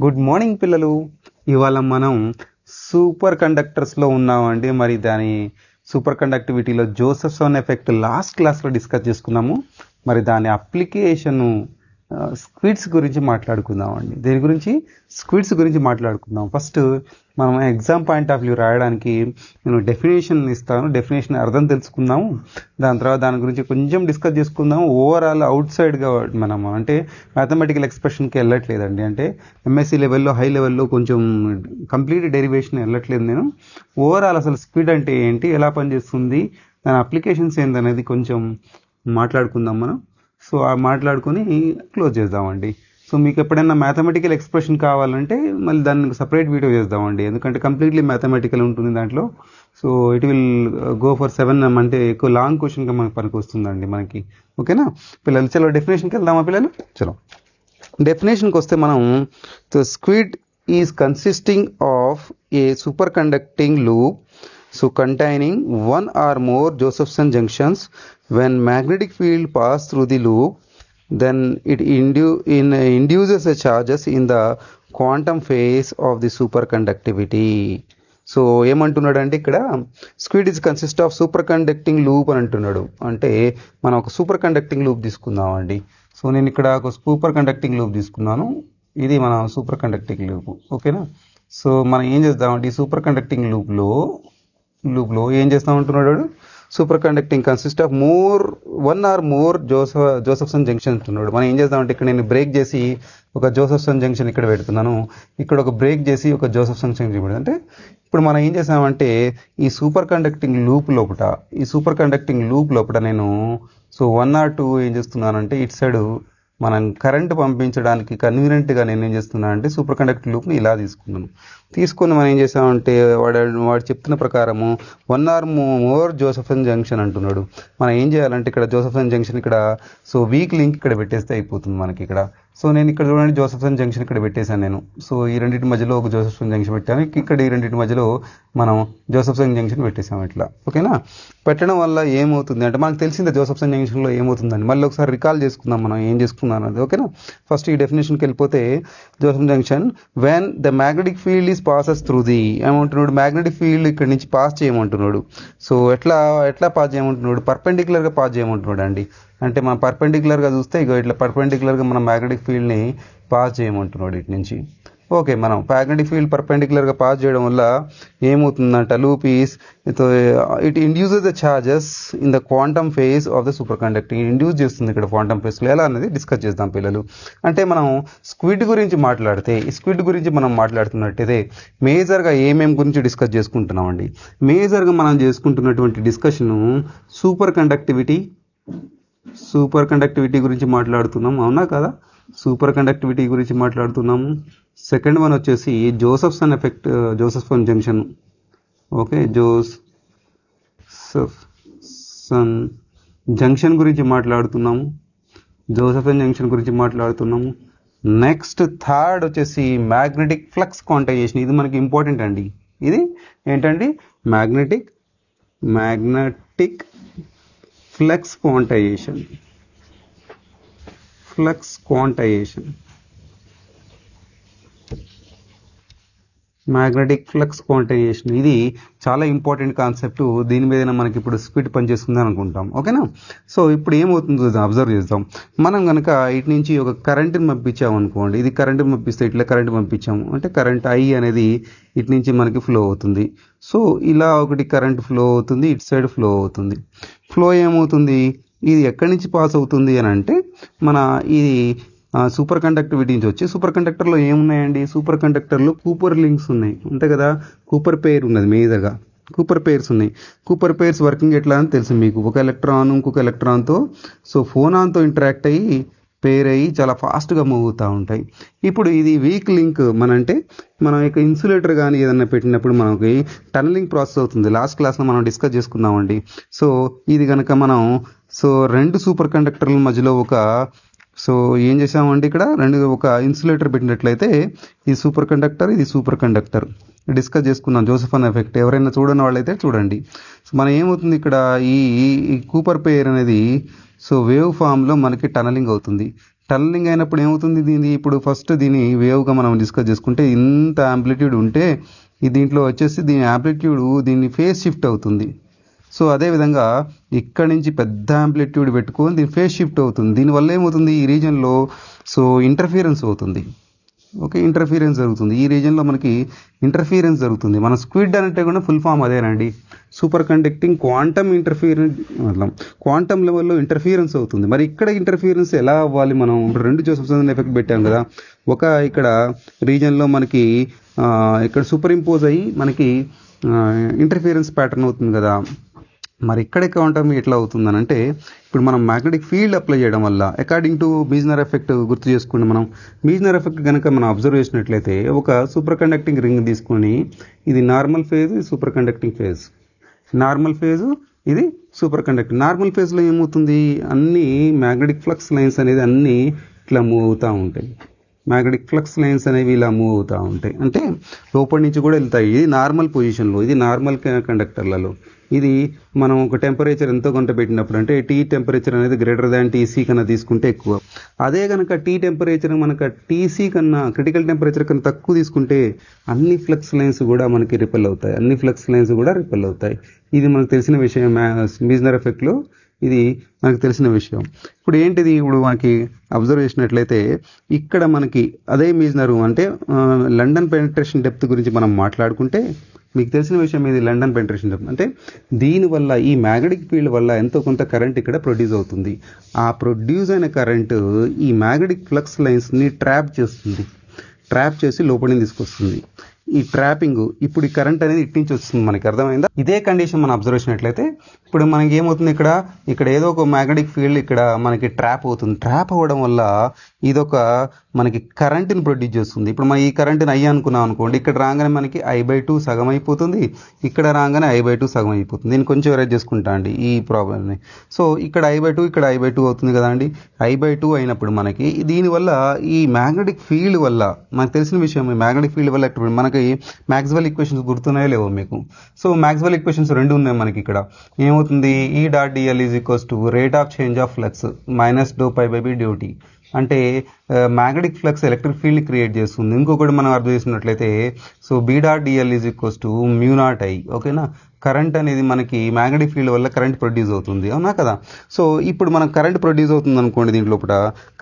Good morning పిల్లలు. ఇవాళ మనం సూపర్ కండక్టర్స్లో ఉన్నామండి. మరి దాని సూపర్ కండక్టివిటీలో జోసెఫ్సన్ ఎఫెక్ట్ లాస్ట్ క్లాస్లో డిస్కస్ చేసుకున్నాము. మరి దాని అప్లికేషను స్క్విడ్స్ గురించి మాట్లాడుకుందామండి. దీని గురించి స్క్విడ్స్ గురించి మాట్లాడుకుందాం. ఫస్ట్ మనం ఎగ్జామ్ పాయింట్ ఆఫ్ వ్యూ రాయడానికి నేను డెఫినేషన్ ఇస్తాను. డెఫినేషన్ అర్థం తెలుసుకుందాము. దాని తర్వాత దాని గురించి కొంచెం డిస్కస్ చేసుకుందాము. ఓవరాల్ అవుట్ సైడ్గా మనం అంటే మ్యాథమెటికల్ ఎక్స్ప్రెషన్కి వెళ్ళట్లేదండి. అంటే ఎంఎస్సీ లెవెల్లో హై లెవెల్లో కొంచెం కంప్లీట్ డెరివేషన్ వెళ్ళట్లేదు నేను. ఓవరాల్ అసలు స్క్విడ్ అంటే ఏంటి, ఎలా పనిచేస్తుంది, దాని అప్లికేషన్స్ ఏందనేది కొంచెం మాట్లాడుకుందాం మనం. సో ఆ మాట్లాడుకొని క్లోజ్ చేద్దామండి. సో మీకు ఎప్పుడైనా మ్యాథమెటికల్ ఎక్స్ప్రెషన్ కావాలంటే మళ్ళీ దాన్ని సపరేట్ వీడియో చేద్దామండి. ఎందుకంటే కంప్లీట్లీ మ్యాథమెటికల్ ఉంటుంది దాంట్లో. So it will go for 7 అంటే ఎక్కువ లాంగ్ క్వశ్చన్గా మనకు పనికి వస్తుందండి మనకి. ఓకేనా పిల్లలు? చలో డెఫినేషన్కి వెళ్దామా పిల్లలు? చలో డెఫినేషన్కి వస్తే మనం squid is consisting of A super conducting loop containing one or more Josephson junctions. When magnetic field pass through the loop, then it induces a charges in the quantum phase of the superconductivity. So ఏమంటున్నాడు అంటే ఇక్కడ SQUID is consist of superconducting loop అని అంటున్నాడు. అంటే మనం ఒక superconducting loop తీసుకుందామండి. So నేను ఇక్కడ ఒక సూపర్ కండక్టింగ్ లూప్ తీసుకున్నాను. ఇది మన సూపర్ కండక్టింగ్ లూప్. ఓకేనా? సో మనం ఏం చేద్దామంటే ఈ సూపర్ కండక్టింగ్ లూప్లో ఏం చేస్తామంటున్నాడు, superconducting consist of one or more Josephson junction అంటున్నాడు. మనం ఏం చేద్దామంటే ఇక్కడ నేను బ్రేక్ చేసి ఒక జోసెఫ్సన్ జంక్షన్ ఇక్కడ పెడుతున్నాను, ఇక్కడ ఒక బ్రేక్ చేసి ఒక జోసెఫ్సన్ జంక్షన్ పెడతాను. అంటే ఇప్పుడు మనం ఏం చేసామంటే ఈ సూపర్ కండక్టింగ్ లూప్ లోపల నేను 1 or 2 ఏం చేస్తున్నానంటే ఇటు సైడ్ మనం కరెంట్ పంపించడానికి కన్వీనియంట్గా నేను ఏం చేస్తున్నానంటే సూపర్ కండక్టింగ్ లూప్ని ఇలా తీసుకొని మనం ఏం చేసామంటే వాడు చెప్తున్న ప్రకారము 1 or more జోసెఫ్సన్ జంక్షన్ అంటున్నాడు. మనం ఏం చేయాలంటే ఇక్కడ జోసెఫ్సన్ జంక్షన్ ఇక్కడ వీక్ లింక్ ఇక్కడ పెట్టేస్తే అయిపోతుంది మనకి ఇక్కడ. సో నేను ఇక్కడ చూడండి జోసెఫ్సన్ జంక్షన్ ఇక్కడ పెట్టేశాను నేను. సో ఈ రెండింటి మధ్యలో ఒక జోసెఫ్సన్ జంక్షన్ పెట్టాను. ఇక్కడ ఈ రెండింటి మధ్యలో మనం జోసెఫ్సన్ జంక్షన్ పెట్టేసాము ఇట్లా. ఓకేనా? పెట్టడం వల్ల ఏమవుతుంది అంటే మనకు తెలిసిందే జోసెఫ్సన్ జంక్షన్లో ఏమవుతుందని. మళ్ళీ ఒకసారి రికాల్ చేసుకుందాం మనం ఏం చేసుకున్నాం అన్నది. ఓకేనా? ఫస్ట్ ఈ డెఫినేషన్కి వెళ్ళిపోతే Josephson junction when the magnetic field is passes through the ఏమంటున్నాడు, మ్యాగ్నెటిక్ ఫీల్డ్ ఇక్కడ నుంచి పాస్ చేయమంటున్నాడు. సో ఎట్లా పాస్ చేయమంటున్నాడు, పర్పెండిక్యులర్గా పాస్ చేయమంటున్నాడు అండి. అంటే మనం పర్పెండిక్యులర్గా చూస్తే ఇట్లా పర్పెండిక్యులర్గా మనం మ్యాగ్నెటిక్ ఫీల్డ్ని పాస్ చేయమంటున్నాడు ఇటు నుంచి. ఓకే, మనం మ్యాగ్నెటిక్ ఫీల్డ్ పర్పెండిక్యులర్గా పాస్ చేయడం వల్ల ఏమవుతుందంట, loop is it induces the charges in the quantum phase of the superconducting. Induce చేస్తుంది ఇక్కడ క్వాంటమ్ ఫేజ్లో. ఎలా అనేది డిస్కస్ చేద్దాం పిల్లలు. అంటే మనం స్క్విడ్ గురించి మాట్లాడుతున్నట్టయితే మేజర్గా ఏమేమి గురించి డిస్కస్ చేసుకుంటున్నామండి. మేజర్గా మనం చేసుకుంటున్నటువంటి డిస్కషను సూపర్ కండక్టివిటీ గురించి మాట్లాడుతున్నాం, అవునా కదా? సూపర్ కండక్టివిటీ గురించి మాట్లాడుతున్నాము. సెకండ్ వన్ వచ్చేసి జోసెఫ్సన్ జంక్షన్. ఓకే, జోసెఫ్సన్ జంక్షన్ గురించి మాట్లాడుతున్నాము. నెక్స్ట్ థర్డ్ వచ్చేసి మ్యాగ్నెటిక్ ఫ్లక్స్ క్వాంటైజేషన్. ఇది మనకి ఇంపార్టెంట్ అండి. ఇది ఏంటండి, magnetic flux quantization. Magnetic flux quantization ఇది చాలా ఇంపార్టెంట్ కాన్సెప్ట్. దీని మీద మనకి ఇప్పుడు స్క్విడ్ పనిచేస్తుంది అనుకుంటాం. ఓకేనా? సో ఇప్పుడు ఏమవుతుందో అబ్జర్వ్ చేద్దాం. మనం కనుక ఇటు నుంచి ఒక కరెంట్ని పంపించాము అనుకోండి, ఇది కరెంట్ పంపిస్తే ఇట్లా కరెంట్ పంపించాము అంటే కరెంట్ I అనేది ఇటు నుంచి మనకి ఫ్లో అవుతుంది. సో ఇలా ఒకటి కరెంట్ ఫ్లో అవుతుంది, ఇటు సైడ్ ఫ్లో అవుతుంది. ఫ్లో ఏమవుతుంది, ఇది ఎక్కడి నుంచి పాస్ అవుతుంది అని అంటే ఇది సూపర్ కండక్టివిటీ నుంచి వచ్చి సూపర్ కండక్టర్లో ఏమున్నాయండి, సూపర్ కండక్టర్లో కూపర్ లింక్స్ ఉన్నాయి, అంతే కదా? కూపర్ పెయిర్ ఉన్నది, మేజర్గా కూపర్ పెయిర్స్ ఉన్నాయి. కూపర్ పెయిర్స్ వర్కింగ్ ఎట్లా అని తెలుసు మీకు. ఒక ఎలక్ట్రాన్ ఇంకొక ఎలక్ట్రాన్తో ఫోనాన్తో ఇంటరాక్ట్ అయ్యి పెయిర్ అయ్యి చాలా ఫాస్ట్గా మూవ్ అవుతూ ఉంటాయి. ఇప్పుడు ఇది వీక్ లింక్ అంటే మనం ఇక ఇన్సులేటర్ కానీ ఏదన్నా పెట్టినప్పుడు మనకి టనలింగ్ ప్రాసెస్ అవుతుంది. లాస్ట్ క్లాస్లో మనం డిస్కస్ చేసుకుందామండి. సో ఇది కనుక మనం రెండు సూపర్ కండక్టర్ల మధ్యలో ఏం చేసామంటే ఇక్కడ ఒక ఇన్సులేటర్ పెట్టినట్లయితే ఇది సూపర్ కండక్టర్ డిస్కస్ చేసుకున్నాం. జోసెఫ్సన్ ఎఫెక్ట్ ఎవరైనా చూడని వాళ్ళైతే చూడండి. సో మనం ఏమవుతుంది ఇక్కడ ఈ కూపర్ పెయిర్ అనేది వేవ్ ఫామ్లో మనకి టనలింగ్ అవుతుంది. టన్నలింగ్ అయినప్పుడు ఏమవుతుంది, దీని ఇప్పుడు ఫస్ట్ దీని వేవ్గా మనం డిస్కస్ చేసుకుంటే ఇంత యాంప్లిట్యూడ్ ఉంటే దీంట్లో వచ్చేసి దీని యాంప్లిట్యూడ్ దీని ఫేజ్ షిఫ్ట్ అవుతుంది. సో అదేవిధంగా ఇక్కడ నుంచి పెద్ద యాంప్లిట్యూడ్ పెట్టుకొని దీని ఫేజ్ షిఫ్ట్ అవుతుంది. దీనివల్ల ఏమవుతుంది, ఈ రీజన్లో సో ఇంటర్ఫియరెన్స్ అవుతుంది. ఓకే, ఇంటర్ఫియరెన్స్ జరుగుతుంది. ఈ రీజన్లో మనకి ఇంటర్ఫియరెన్స్ జరుగుతుంది. మన స్క్విడ్ అంటే కూడా ఫుల్ ఫామ్ అదేనండి, super conducting quantum interference, quantum లెవెల్లో ఇంటర్ఫియరెన్స్ అవుతుంది. మరి ఇక్కడ ఇంటర్ఫియరెన్స్ ఎలా అవ్వాలి, మనం రెండు జోసెఫ్సన్ ఎఫెక్ట్ పెట్టాం కదా, ఒక ఇక్కడ రీజన్లో మనకి ఇక్కడ సూపర్ ఇంపోజ్ అయ్యి మనకి ఇంటర్ఫియరెన్స్ ప్యాటర్న్ అవుతుంది కదా. మరి ఇక్కడ క్వాంటమ్ ఎట్లా అవుతుందని అంటే, ఇప్పుడు మనం మ్యాగ్నెటిక్ ఫీల్డ్ అప్లై చేయడం వల్ల అకార్డింగ్ టు మీజ్నర్ ఎఫెక్ట్ గుర్తు చేసుకుని మనం మీజ్నర్ ఎఫెక్ట్ కనుక మనం అబ్జర్వ్ చేసినట్లయితే ఒక సూపర్ కండక్టింగ్ రింగ్ తీసుకొని ఇది normal phase, super conducting phase, normal phase, ఇది సూపర్ కండక్టింగ్. నార్మల్ ఫేజ్లో ఏమవుతుంది, అన్ని మ్యాగ్నెటిక్ ఫ్లక్స్ లైన్స్ అనేది అన్నీ ఇట్లా మూవ్ అవుతూ ఉంటాయి. మ్యాగ్నెటిక్ ఫ్లక్స్ లైన్స్ అనేవి ఇలా మూవ్ అవుతూ ఉంటాయి, అంటే లోపల నుంచి కూడా వెళ్తాయి. ఇది నార్మల్ పొజిషన్లో, ఇది నార్మల్ కండక్టర్లలో. ఇది మనం ఒక టెంపరేచర్ ఎంతో కొంత పెట్టినప్పుడు, అంటే టీ టెంపరేచర్ అనేది గ్రేటర్ దాన్ టీసీ కన్నా తీసుకుంటే ఎక్కువ. అదే కనుక టీ టెంపరేచర్ మనకు టీసీ కన్నా క్రిటికల్ టెంపరేచర్ కన్నా తక్కువ తీసుకుంటే అన్ని ఫ్లక్స్ లైన్స్ కూడా మనకి రిపెల్ అవుతాయి, అన్ని ఫ్లక్స్ లైన్స్ కూడా రిపెల్ అవుతాయి. ఇది మనకు తెలిసిన విషయం మీజ్నర్ ఎఫెక్ట్లో, ఇది మనకు తెలిసిన విషయం. ఇప్పుడు ఏంటిది, ఇప్పుడు మనకి అబ్జర్వ్ చేసినట్లయితే ఇక్కడ మనకి అదే మీజ్నర్ అంటే లండన్ పెనిట్రేషన్ డెప్త్ గురించి మనం మాట్లాడుకుంటే మీకు తెలిసిన విషయం ఇది లండన్ పెనిట్రేషన్ డెప్త్ అంటే దీనివల్ల ఈ మ్యాగ్నెటిక్ ఫీల్డ్ వల్ల ఎంతో కొంత కరెంట్ ఇక్కడ ప్రొడ్యూస్ అవుతుంది. ఆ ప్రొడ్యూస్ అయిన కరెంటు ఈ మ్యాగ్నెటిక్ ఫ్లక్స్ లైన్స్ని ట్రాప్ చేస్తుంది, ట్రాప్ చేసి లోపలిని తీసుకొస్తుంది. ఈ ట్రాపింగ్ ఇప్పుడు ఈ కరెంట్ అనేది ఇటు నుంచి వస్తుంది, మనకి అర్థమైందా. ఇదే కండిషన్ మనం అబ్జర్వ్ చేసినట్లయితే ఇప్పుడు మనకి ఏమవుతుంది, ఇక్కడ ఏదో ఒక మ్యాగ్నెటిక్ ఫీల్డ్ ఇక్కడ మనకి ట్రాప్ అవుతుంది. ట్రాప్ అవ్వడం వల్ల ఇదొక మనకి కరెంట్ని ప్రొడ్యూస్ చేస్తుంది. ఇప్పుడు మనం ఈ కరెంట్ని I అనుకున్నాం అనుకోండి, ఇక్కడ రాగానే మనకి I/2 సగం అయిపోతుంది, ఇక్కడ రాగానే I/2 సగం అయిపోతుంది. నేను కొంచెం ఎరేజ్ చేసుకుంటా అండి ఈ ప్రాబ్లమ్ని. సో ఇక్కడ I/2 ఇక్కడ I/2 అవుతుంది కదా అండి. I/2 అయినప్పుడు మనకి దీనివల్ల ఈ మ్యాగ్నెటిక్ ఫీల్డ్ వల్ల మనకు తెలిసిన విషయం, మ్యాగ్నెటిక్ ఫీల్డ్ వల్ల మనకి మ్యాక్స్వెల్ ఈక్వేషన్స్ గుర్తున్నాయో లేవో మీకు. సో మ్యాక్స్వెల్ ఈక్వేషన్స్ రెండు ఉన్నాయి మనకి. ఇక్కడ ఏమవుతుంది, E.dl = rate of change of flux -∂π/b/dt అంటే మ్యాగ్నెటిక్ ఫ్లక్స్ ఎలక్ట్రిక్ ఫీల్డ్ని క్రియేట్ చేస్తుంది. ఇంకొకటి మనం అర్థం చేసినట్లయితే సో B.dl = μ0I. ఓకేనా, కరెంట్ అనేది మనకి మ్యాగ్నెటిక్ ఫీల్డ్ వల్ల కరెంట్ ప్రొడ్యూస్ అవుతుంది, అవునా కదా. సో ఇప్పుడు మనం కరెంట్ ప్రొడ్యూస్ అవుతుంది అనుకోండి, దీంట్లో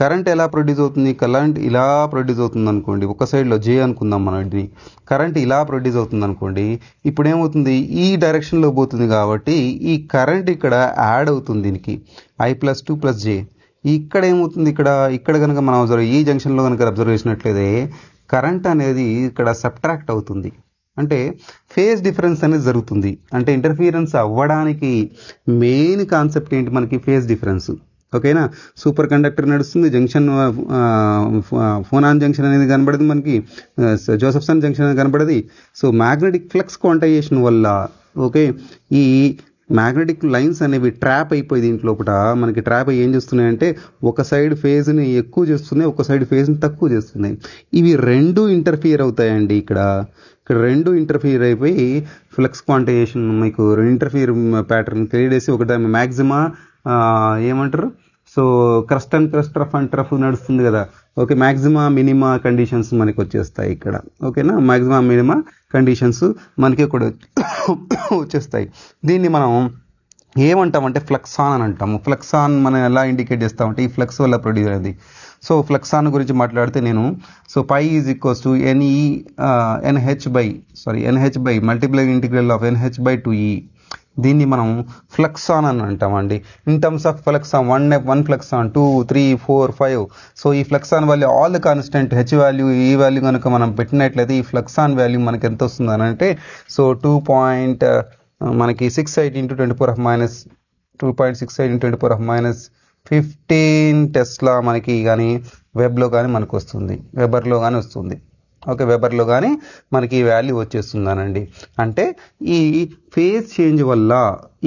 కరెంట్ ఎలా ప్రొడ్యూస్ అవుతుంది, కరెంట్ ఇలా ప్రొడ్యూస్ అవుతుంది అనుకోండి, ఒక సైడ్లో J అనుకుందాం మనం, ఇది కరెంట్ ఇలా ప్రొడ్యూస్ అవుతుంది అనుకోండి. ఇప్పుడు ఏమవుతుంది, ఈ డైరెక్షన్లో పోతుంది కాబట్టి ఈ కరెంట్ ఇక్కడ యాడ్ అవుతుంది దీనికి I+2 + J. ఇక్కడ ఏమవుతుంది, ఇక్కడ కనుక మనం ఈ జంక్షన్లో కనుక అబ్జర్వ్ చేసినట్లయితే కరెంట్ అనేది ఇక్కడ సబ్ట్రాక్ట్ అవుతుంది, అంటే ఫేజ్ డిఫరెన్స్ అనేది జరుగుతుంది. అంటే ఇంటర్ఫియరెన్స్ అవ్వడానికి మెయిన్ కాన్సెప్ట్ ఏంటి, మనకి ఫేజ్ డిఫరెన్స్. ఓకేనా, సూపర్ కండక్టర్ నడుస్తుంది, జంక్షన్ ఫోనాన్ జంక్షన్ అనేది కనబడదు మనకి, జోసెఫ్సన్ జంక్షన్ అనేది కనబడది. సో మ్యాగ్నెటిక్ ఫ్లక్స్ క్వాంటైజేషన్ వల్ల ఓకే ఈ మ్యాగ్నెటిక్ లైన్స్ అనేవి ట్రాప్ అయిపోయి దీంట్లో మనకి ట్రాప్ అయ్యి ఏం చేస్తున్నాయంటే ఒక సైడ్ ఫేజ్ని ఎక్కువ చేస్తున్నాయి, ఒక సైడ్ ఫేజ్ని తక్కువ చేస్తున్నాయి. ఇవి రెండు ఇంటర్ఫియర్ అవుతాయండి. ఇక్కడ రెండు ఇంటర్ఫియర్ అయిపోయి ఫ్లక్స్ క్వాంటైజేషన్ మీకు ఇంటర్ఫియర్ ప్యాటర్న్ క్రియేట్ చేసి ఒకటి మ్యాక్సిమా ఏమంటారు, so crust and crust, rough and tough నడుస్తుంది కదా. ఓకే, మ్యాక్సిమా మినిమా కండిషన్స్ మనకి వచ్చేస్తాయి ఇక్కడ. ఓకేనా, మ్యాక్సిమా మినిమా కండిషన్స్ మనకి కూడా వచ్చేస్తాయి. దీన్ని మనం ఏమంటామంటే ఫ్లక్సాన్ అని అంటాము. ఫ్లక్సాన్ మనం ఎలా ఇండికేట్ చేస్తామంటే ఈ ఫ్లక్స్ వల్ల ప్రొడ్యూస్ అయ్యేది. సో ఫ్లక్సాన్ గురించి మాట్లాడితే నేను so π = NH multiply integral of NH/2E. దీన్ని మనం ఫ్లక్సాన్ అని అంటామండి. In terms of fluxon 1 fluxon 2 3 4 5. So ఈ fluxon value all the constant H value ఈ వాల్యూ కనుక మనం పెట్టినట్లయితే ఈ ఫ్లక్సాన్ వాల్యూ మనకి ఎంత వస్తుంది అని అంటే సో 2.68 టెస్లా మనకి కానీ వెబ్లో కానీ మనకు వస్తుంది, వెబర్లో కానీ వస్తుంది. ఓకే, వెబర్లో కానీ మనకి ఈ వాల్యూ వచ్చేస్తుందనండి. అంటే ఈ ఫేజ్ చేంజ్ వల్ల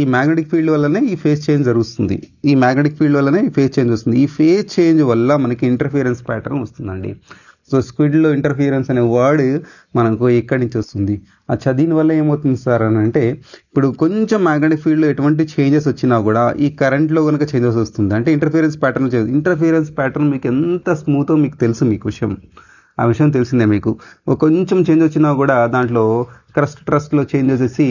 ఈ మ్యాగ్నెటిక్ ఫీల్డ్ వల్లనే ఈ ఫేజ్ చేంజ్ జరుగుతుంది, ఈ మ్యాగ్నెటిక్ ఫీల్డ్ వల్లనే ఈ ఫేజ్ చేంజ్ వస్తుంది. ఈ ఫేజ్ చేంజ్ వల్ల మనకి ఇంటర్ఫియరెన్స్ ప్యాటర్న్ వస్తుందండి. సో స్క్విడ్లో ఇంటర్ఫియరెన్స్ అనే వర్డ్ మనకు ఎక్కడి నుంచి వస్తుంది, ఆ చదివిన వల్ల ఏమవుతుంది సార్ అని అంటే, ఇప్పుడు కొంచెం మ్యాగ్నెటిక్ ఫీల్డ్లో ఎటువంటి చేంజెస్ వచ్చినా కూడా ఈ కరెంట్లో కనుక చేంజెస్ వస్తుంది అంటే ఇంటర్ఫియరెన్స్ ప్యాటర్న్ మీకు ఎంత స్మూతో మీకు తెలుసు, మీకు విషయం ఆ విషయం తెలిసిందే మీకు. కొంచెం చేంజ్ వచ్చినా కూడా దాంట్లో ట్రస్ట్లో చేంజ్ వచ్చేసి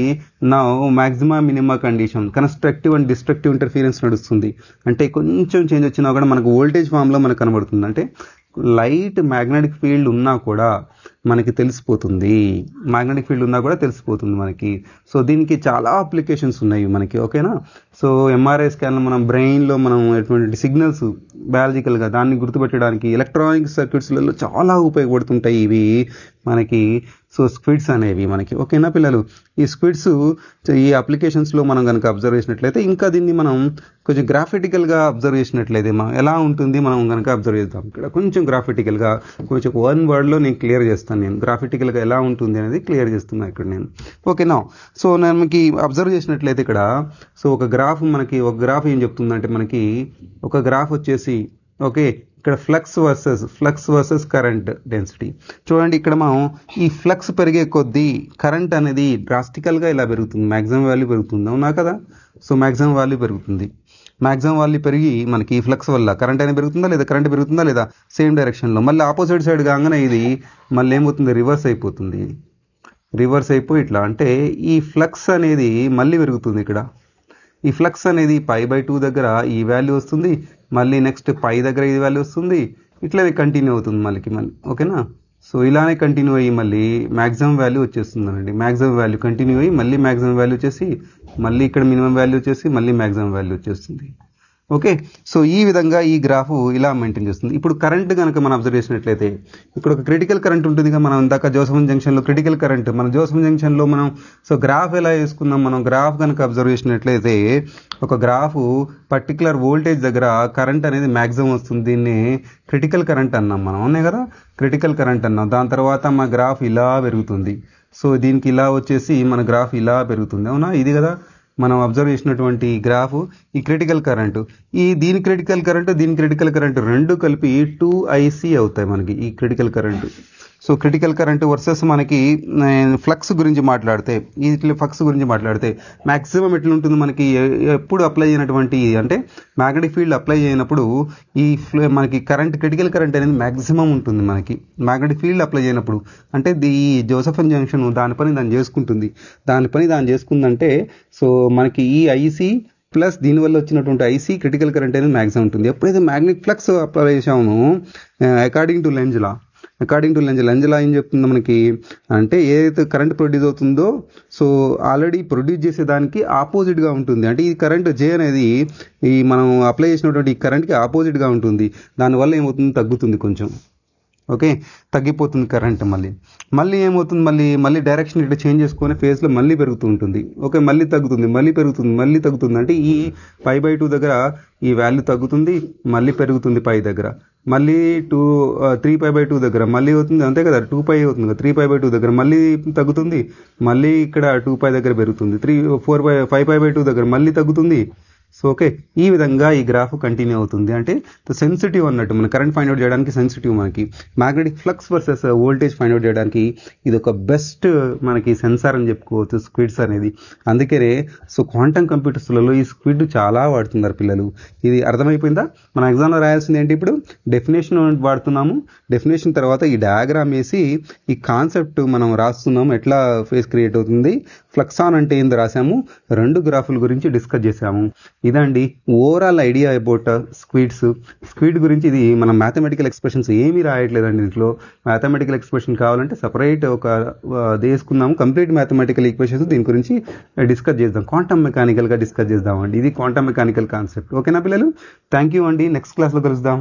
నా మ్యాక్సిమా minima condition constructive and destructive interference నడుస్తుంది. అంటే కొంచెం చేంజ్ వచ్చినా కూడా మనకు వోల్టేజ్ ఫామ్లో మనకు కనబడుతుంది. అంటే లైట్ మ్యాగ్నెటిక్ ఫీల్డ్ ఉన్నా కూడా మనకి తెలిసిపోతుంది, మనకి. సో దీనికి చాలా అప్లికేషన్స్ ఉన్నాయి మనకి, ఓకేనా. సో ఎంఆర్ఐ స్కాన్లో మనం బ్రెయిన్లో మనం ఎటువంటి సిగ్నల్స్ బయాలజికల్గా దాన్ని గుర్తుపెట్టడానికి ఎలక్ట్రానిక్ సర్క్యూట్స్లలో చాలా ఉపయోగపడుతుంటాయి ఇవి మనకి. సో స్క్విడ్స్ అనేవి మనకి, ఓకేనా పిల్లలు. ఈ స్క్విడ్స్ ఈ అప్లికేషన్స్లో మనం కనుక అబ్జర్వ్ చేసినట్లయితే, ఇంకా దీన్ని మనం కొంచెం గ్రాఫిటికల్గా అబ్జర్వ్ చేసినట్లయితే ఎలా ఉంటుంది మనం కనుక అబ్జర్వ్ చేద్దాం. ఇక్కడ కొంచెం గ్రాఫిటికల్గా కొంచెం వన్ వర్డ్లో నేను క్లియర్ చేస్తాను, నేను గ్రాఫిటికల్గా ఎలా ఉంటుంది అనేది క్లియర్ చేస్తున్నాను ఇక్కడ నేను, ఓకేనా. సో నేను మనకి అబ్జర్వ్ చేసినట్లయితే ఇక్కడ సో ఒక గ్రాఫ్ ఏం చెప్తుందంటే మనకి ఒక గ్రాఫ్ వచ్చేసి, ఓకే, ఇక్కడ ఫ్లక్స్ వర్సెస్ కరెంట్ డెన్సిటీ చూడండి. ఇక్కడ మనం ఈ ఫ్లక్స్ పెరిగే కొద్దీ కరెంట్ అనేది డ్రాస్టికల్గా ఇలా పెరుగుతుంది, మ్యాక్సిమం వాల్యూ పెరుగుతుంది, అవునా కదా. సో మ్యాక్సిమం వాల్యూ పెరిగి మనకి ఈ ఫ్లక్స్ వల్ల కరెంట్ అనేది పెరుగుతుందా లేదా సేమ్ డైరెక్షన్లో. మళ్ళీ ఆపోజిట్ సైడ్ కాగానే ఇది మళ్ళీ ఏమవుతుంది, రివర్స్ అయిపోయి ఇట్లా, అంటే ఈ ఫ్లక్స్ అనేది మళ్ళీ పెరుగుతుంది. ఇక్కడ ఈ ఫ్లక్స్ అనేది π/2 దగ్గర ఈ వాల్యూ వస్తుంది, మళ్ళీ నెక్స్ట్ π దగ్గర ఈ వాల్యూ వస్తుంది, ఇట్లానే కంటిన్యూ అవుతుంది మళ్ళీ, ఓకేనా. సో ఇలానే కంటిన్యూ అయ్యి మళ్ళీ మ్యాక్సిమం వాల్యూ వచ్చేస్తుందండి. మ్యాక్సిమం వాల్యూ కంటిన్యూ అయ్యి మళ్ళీ మ్యాక్సిమం వాల్యూ వచ్చేసి మళ్ళీ ఇక్కడ మినిమం వాల్యూ వచ్చేసి మళ్ళీ మ్యాక్సిమం వాల్యూ వచ్చేస్తుంది, ఓకే. సో ఈ విధంగా ఈ గ్రాఫ్ ఇలా మెయింటైన్ చేస్తుంది. ఇప్పుడు కరెంట్ కనుక మనం అబ్జర్వ్ చేసినట్లయితే ఇక్కడ ఒక క్రిటికల్ కరెంట్ ఉంటుంది కదా. మనం ఇందాక జోసెఫన్ జంక్షన్లో క్రిటికల్ కరెంట్, మన జోసెఫన్ జంక్షన్లో మనం సో గ్రాఫ్ ఎలా వేసుకున్నాం, మనం గ్రాఫ్ కనుక అబ్జర్వ్ చేసినట్లయితే ఒక గ్రాఫ్ పర్టికులర్ వోల్టేజ్ దగ్గర కరెంట్ అనేది మ్యాక్సిమం వస్తుంది, దీన్ని క్రిటికల్ కరెంట్ అన్నాం మనం, అవునే కదా, క్రిటికల్ కరెంట్ అన్నాం. దాని తర్వాత మన గ్రాఫ్ ఇలా పెరుగుతుంది. సో దీనికి ఇలా వచ్చేసి మన గ్రాఫ్ ఇలా పెరుగుతుంది, అవునా. ఇది కదా మనం అబ్జర్వ్ చేసినటువంటి గ్రాఫ్. ఈ క్రిటికల్ కరెంటు, దీని క్రిటికల్ కరెంటు రెండు కలిపి 2IC అవుతాయి మనకి ఈ critical current. So critical current versus మనకి ఫ్లక్స్ గురించి మాట్లాడితే మ్యాక్సిమం ఎట్లుంటుంది మనకి ఎప్పుడు అప్లై అయినటువంటి అంటే మ్యాగ్నెటిక్ ఫీల్డ్ అప్లై అయినప్పుడు మనకి క్రిటికల్ కరెంట్ అనేది మ్యాక్సిమం ఉంటుంది మనకి మ్యాగ్నెటిక్ ఫీల్డ్ అప్లై అయినప్పుడు. అంటే ఈ జోసెఫన్ జంక్షన్ దాని పని దాన్ని చేసుకుందంటే సో మనకి ఈ ఐసీ ప్లస్ దీనివల్ల వచ్చినటువంటి ఐసీ క్రిటికల్ కరెంట్ అనేది మ్యాక్సిమం ఉంటుంది. ఎప్పుడైతే మ్యాగ్నెటిక్ ఫ్లక్స్ అప్లై చేసామో అకార్డింగ్ టు లెంజ్ లా ఏం చెప్తుందో మనకి అంటే ఏదైతే కరెంట్ ప్రొడ్యూస్ అవుతుందో సో ఆల్రెడీ ప్రొడ్యూస్ చేసేదానికి ఆపోజిట్గా ఉంటుంది. అంటే ఈ కరెంట్ జే అనేది ఈ మనం అప్లై చేసినటువంటి ఈ కరెంట్కి ఆపోజిట్గా ఉంటుంది. దానివల్ల ఏమవుతుంది, తగ్గుతుంది కొంచెం, ఓకే, తగ్గిపోతుంది కరెంట్. మళ్ళీ ఏమవుతుంది, మళ్ళీ డైరెక్షన్ ఇట్లా చేంజ్ చేసుకునే ఫేజ్లో మళ్ళీ పెరుగుతూ ఉంటుంది, ఓకే, మళ్ళీ తగ్గుతుంది, మళ్ళీ తగ్గుతుంది. అంటే ఈ π/2 దగ్గర ఈ వాల్యూ తగ్గుతుంది, మళ్ళీ పెరుగుతుంది π దగ్గర, మళ్ళీ 3π/2 దగ్గర మళ్ళీ అవుతుంది, అంతే కదా 2π అవుతుంది కదా, 3π/2 దగ్గర మళ్ళీ తగ్గుతుంది, మళ్ళీ ఇక్కడ 2π దగ్గర పెరుగుతుంది, 5π/2 దగ్గర మళ్ళీ తగ్గుతుంది. సో ఓకే, ఈ విధంగా ఈ గ్రాఫ్ కంటిన్యూ అవుతుంది. అంటే సెన్సిటివ్ అన్నట్టు మన కరెంట్ ఫైండ్ అవుట్ చేయడానికి సెన్సిటివ్, మనకి magnetic flux versus voltage find out చేయడానికి ఇది ఒక బెస్ట్ మనకి సెన్సార్ అని చెప్పుకోవచ్చు స్క్విడ్స్ అనేది. అందుకనే సో క్వాంటమ్ కంప్యూటర్స్లలో ఈ స్క్విడ్ చాలా వాడుతున్నారు పిల్లలు. ఇది అర్థమైపోయిందా? మన ఎగ్జామ్లో రాయాల్సింది ఏంటి, ఇప్పుడు డెఫినేషన్ వాడుతున్నాము, డెఫినేషన్ తర్వాత ఈ డయాగ్రామ్ వేసి ఈ కాన్సెప్ట్ మనం రాస్తున్నాము, ఎట్లా ఫేస్ క్రియేట్ అవుతుంది, ఫ్లక్సాన్ అంటే ఏంది రాసాము, రెండు గ్రాఫుల గురించి డిస్కస్ చేసాము. ఇదండి ఓవరాల్ ఐడియా అబౌట్ స్క్విడ్ గురించి. ఇది మనం మ్యాథమెటికల్ ఎక్స్ప్రెషన్స్ ఏమీ రాయట్లేదండి, దీంట్లో మ్యాథమెటికల్ ఎక్స్ప్రెషన్ కావాలంటే సపరేట్ ఒక తీసుకుందాము, కంప్లీట్ మ్యాథమెటికల్ ఈక్వేషన్స్ దీని గురించి డిస్కస్ చేద్దాం, క్వాంటమ్ మెకానికల్గా డిస్కస్ చేద్దామండి. ఇది క్వాంటమ్ మెకానికల్ కాన్సెప్ట్. ఓకేనా పిల్లలు? థ్యాంక్ యూ అండి, నెక్స్ట్ క్లాస్లో కలుద్దాం.